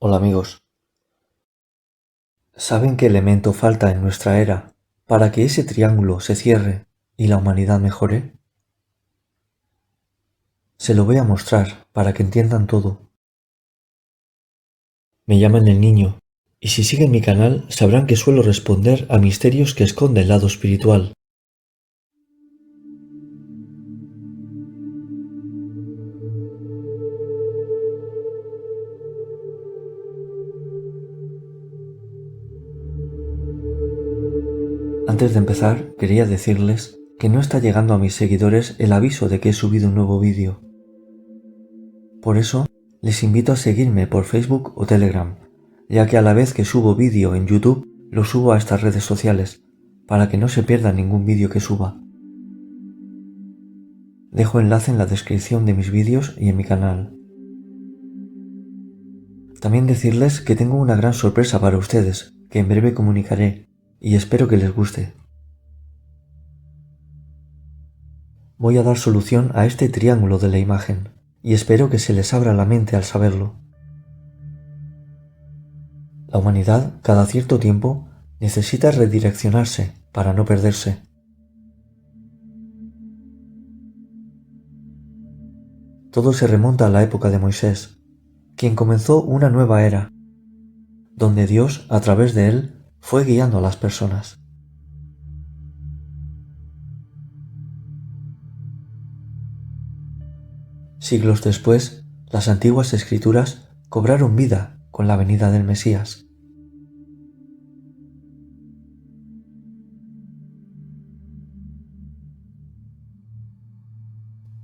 Hola amigos, ¿saben qué elemento falta en nuestra era para que ese triángulo se cierre y la humanidad mejore? Se lo voy a mostrar para que entiendan todo. Me llaman el niño, y si siguen mi canal sabrán que suelo responder a misterios que esconde el lado espiritual. Antes de empezar, quería decirles que no está llegando a mis seguidores el aviso de que he subido un nuevo vídeo. Por eso, les invito a seguirme por Facebook o Telegram, ya que a la vez que subo vídeo en YouTube, lo subo a estas redes sociales, para que no se pierda ningún vídeo que suba. Dejo enlace en la descripción de mis vídeos y en mi canal. También decirles que tengo una gran sorpresa para ustedes, que en breve comunicaré, y espero que les guste. Voy a dar solución a este triángulo de la imagen, y espero que se les abra la mente al saberlo. La humanidad, cada cierto tiempo, necesita redireccionarse para no perderse. Todo se remonta a la época de Moisés, quien comenzó una nueva era, donde Dios, a través de él, fue guiando a las personas. Siglos después, las antiguas escrituras cobraron vida con la venida del Mesías.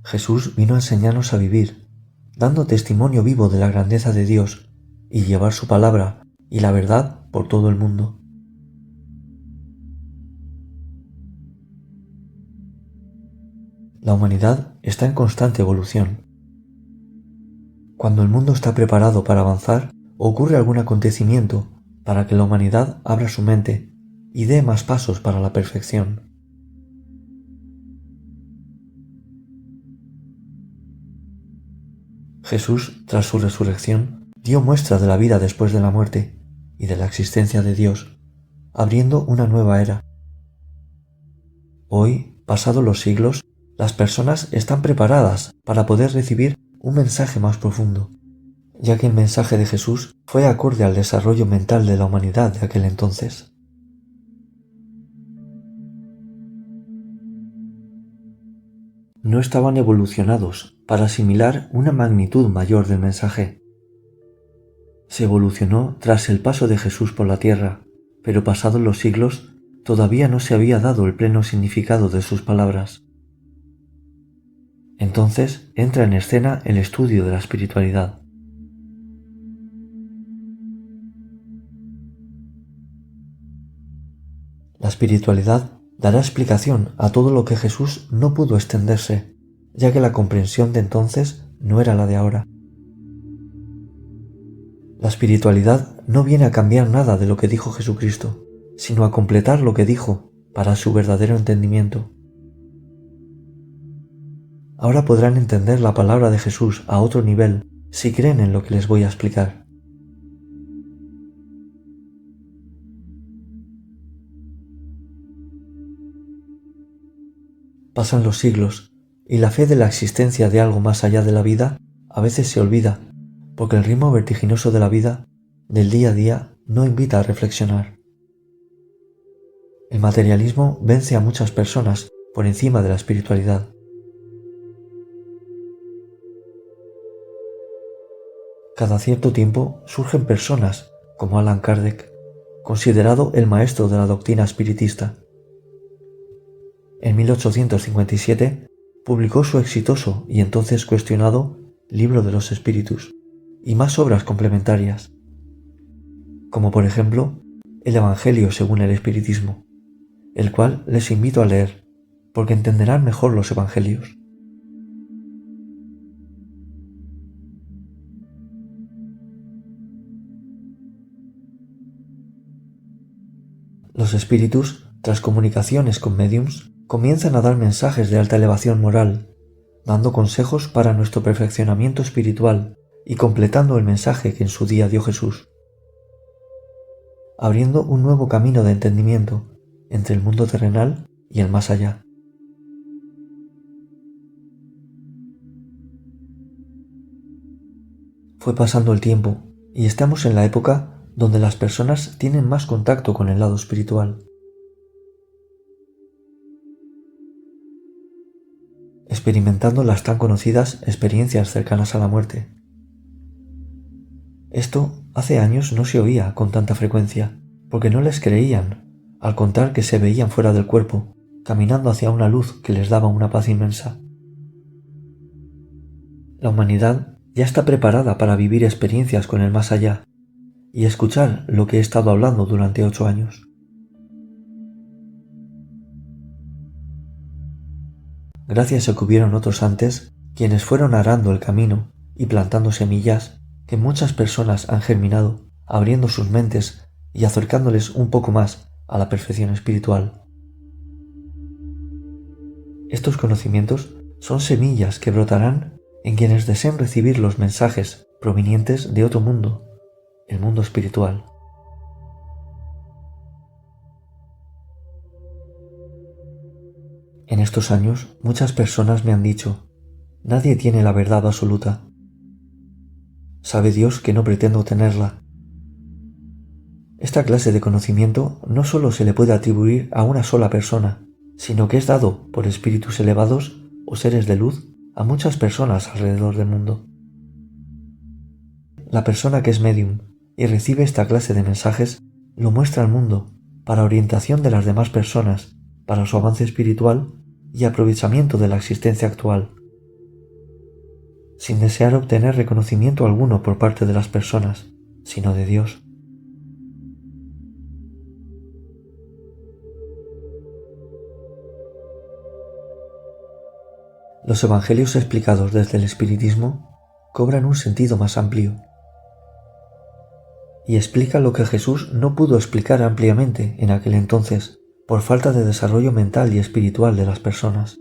Jesús vino a enseñarnos a vivir, dando testimonio vivo de la grandeza de Dios y llevar su palabra y la verdad por todo el mundo. La humanidad está en constante evolución. Cuando el mundo está preparado para avanzar, ocurre algún acontecimiento para que la humanidad abra su mente y dé más pasos para la perfección. Jesús, tras su resurrección, dio muestra de la vida después de la muerte y de la existencia de Dios, abriendo una nueva era. Hoy, pasados los siglos, las personas están preparadas para poder recibir un mensaje más profundo, ya que el mensaje de Jesús fue acorde al desarrollo mental de la humanidad de aquel entonces. No estaban evolucionados para asimilar una magnitud mayor del mensaje. Se evolucionó tras el paso de Jesús por la tierra, pero pasados los siglos todavía no se había dado el pleno significado de sus palabras. Entonces entra en escena el estudio de la espiritualidad. La espiritualidad dará explicación a todo lo que Jesús no pudo extenderse, ya que la comprensión de entonces no era la de ahora. La espiritualidad no viene a cambiar nada de lo que dijo Jesucristo, sino a completar lo que dijo para su verdadero entendimiento. Ahora podrán entender la palabra de Jesús a otro nivel si creen en lo que les voy a explicar. Pasan los siglos y la fe de la existencia de algo más allá de la vida a veces se olvida, porque el ritmo vertiginoso de la vida, del día a día, no invita a reflexionar. El materialismo vence a muchas personas por encima de la espiritualidad. Cada cierto tiempo surgen personas como Allan Kardec, considerado el maestro de la doctrina espiritista. En 1857 publicó su exitoso y entonces cuestionado Libro de los Espíritus y más obras complementarias, como por ejemplo el Evangelio según el Espiritismo, el cual les invito a leer, porque entenderán mejor los Evangelios. Los espíritus, tras comunicaciones con médiums, comienzan a dar mensajes de alta elevación moral, dando consejos para nuestro perfeccionamiento espiritual y completando el mensaje que en su día dio Jesús, abriendo un nuevo camino de entendimiento entre el mundo terrenal y el más allá. Fue pasando el tiempo y estamos en la época donde las personas tienen más contacto con el lado espiritual, experimentando las tan conocidas experiencias cercanas a la muerte. Esto hace años no se oía con tanta frecuencia, porque no les creían al contar que se veían fuera del cuerpo, caminando hacia una luz que les daba una paz inmensa. La humanidad ya está preparada para vivir experiencias con el más allá y escuchar lo que he estado hablando durante 8 años. Gracias a que hubieron otros antes, quienes fueron arando el camino y plantando semillas que muchas personas han germinado, abriendo sus mentes y acercándoles un poco más a la perfección espiritual. Estos conocimientos son semillas que brotarán en quienes deseen recibir los mensajes provenientes de otro mundo, el mundo espiritual. En estos años, muchas personas me han dicho: nadie tiene la verdad absoluta. Sabe Dios que no pretendo tenerla. Esta clase de conocimiento no solo se le puede atribuir a una sola persona, sino que es dado por espíritus elevados o seres de luz a muchas personas alrededor del mundo. La persona que es medium y recibe esta clase de mensajes lo muestra al mundo para orientación de las demás personas, para su avance espiritual y aprovechamiento de la existencia actual, sin desear obtener reconocimiento alguno por parte de las personas, sino de Dios. Los evangelios explicados desde el espiritismo cobran un sentido más amplio y explican lo que Jesús no pudo explicar ampliamente en aquel entonces por falta de desarrollo mental y espiritual de las personas.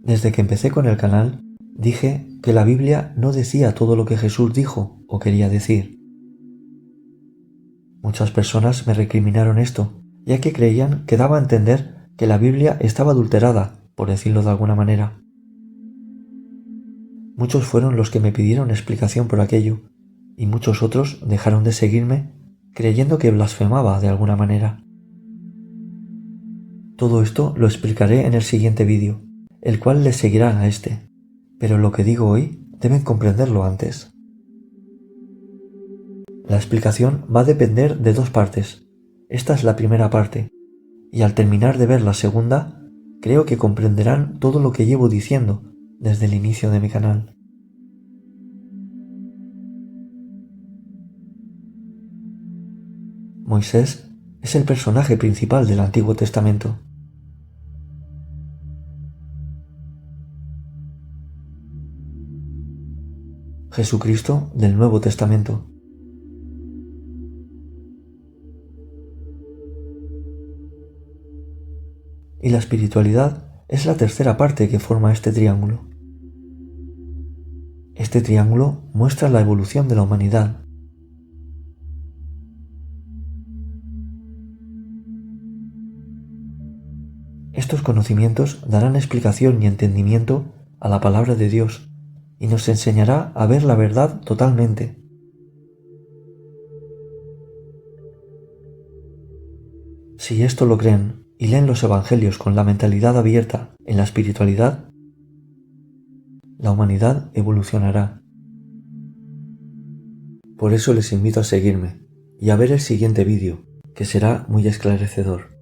Desde que empecé con el canal, dije que la Biblia no decía todo lo que Jesús dijo o quería decir. Muchas personas me recriminaron esto, ya que creían que daba a entender que la Biblia estaba adulterada, por decirlo de alguna manera. Muchos fueron los que me pidieron explicación por aquello, y muchos otros dejaron de seguirme creyendo que blasfemaba de alguna manera. Todo esto lo explicaré en el siguiente vídeo, el cual les seguirá a este, pero lo que digo hoy deben comprenderlo antes. La explicación va a depender de 2 partes. Esta es la primera parte, y al terminar de ver la segunda, creo que comprenderán todo lo que llevo diciendo desde el inicio de mi canal. Moisés es el personaje principal del Antiguo Testamento. Jesucristo del Nuevo Testamento. Y la espiritualidad es la tercera parte que forma este triángulo. Este triángulo muestra la evolución de la humanidad. Estos conocimientos darán explicación y entendimiento a la palabra de Dios y nos enseñará a ver la verdad totalmente. Si esto lo creen y leen los evangelios con la mentalidad abierta en la espiritualidad, la humanidad evolucionará. Por eso les invito a seguirme y a ver el siguiente vídeo, que será muy esclarecedor.